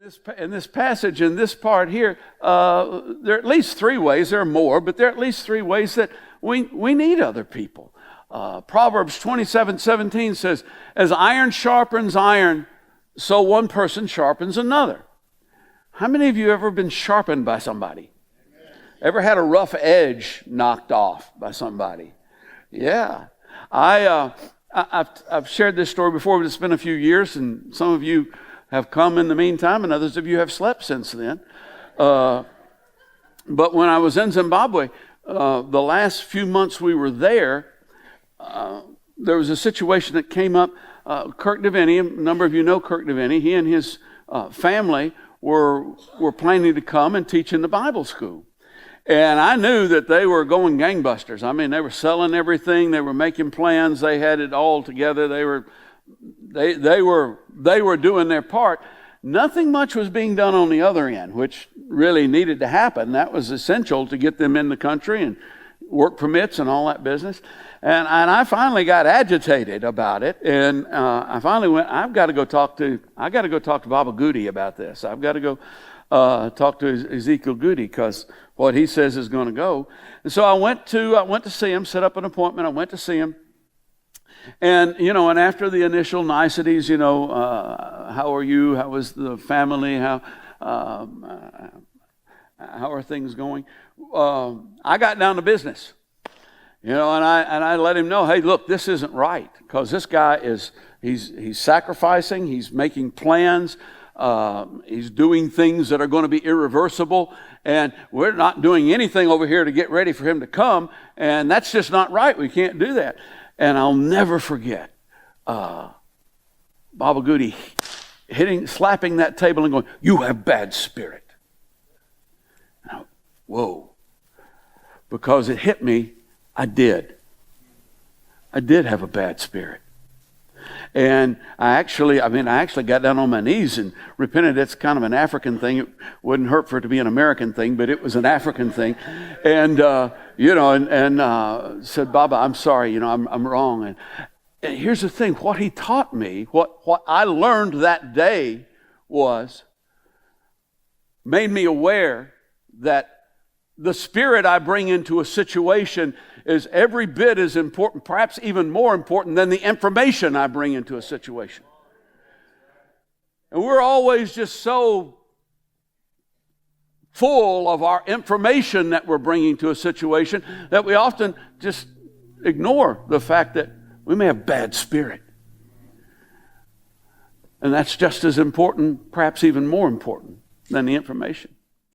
In this passage, in this part here, there are at least three ways. There are more, but there are at least three ways that we need other people. Proverbs 27:17 says, "As iron sharpens iron, so one person sharpens another." How many of you ever been sharpened by somebody? Ever had a rough edge knocked off by somebody? Yeah. I've shared this story before, but it's been a few years, and some of you have come in the meantime, and others of you have slept since then. But when I was in Zimbabwe, the last few months we were there, there was a situation that came up. Kirk DeVinny, a number of you know Kirk DeVinny, he and his family were planning to come and teach in the Bible school. And I knew that they were going gangbusters. I mean, they were selling everything. They were making plans. They had it all together. They were doing their part. Nothing much was being done on the other end, which really needed to happen. That was essential to get them in the country and work permits and all that business. And I finally got agitated about it. And I finally went, I got to go talk to Baba Goody about this. I've got to go talk to Ezekiel Goody, because what he says is going to go. And so I went to see him, set up an appointment. I went to see him. And, and after the initial niceties, how are you? How was the family? How are things going? I got down to business, and I let him know, hey, look, this isn't right, because this guy he's sacrificing, he's making plans, he's doing things that are going to be irreversible, and we're not doing anything over here to get ready for him to come, and that's just not right. We can't do that. And I'll never forget Baba Goody slapping that table and going, "You have bad spirit." Now, whoa. Because it hit me, I did have a bad spirit. And I actually got down on my knees and repented. It's kind of an African thing. It wouldn't hurt for it to be an American thing, but it was an African thing. And, said, "Baba, I'm sorry, I'm wrong." And here's the thing, what he taught me, what I learned that day made me aware that the spirit I bring into a situation is every bit as important, perhaps even more important, than the information I bring into a situation. And we're always just so full of our information that we're bringing to a situation that we often just ignore the fact that we may have bad spirit. And that's just as important, perhaps even more important, than the information.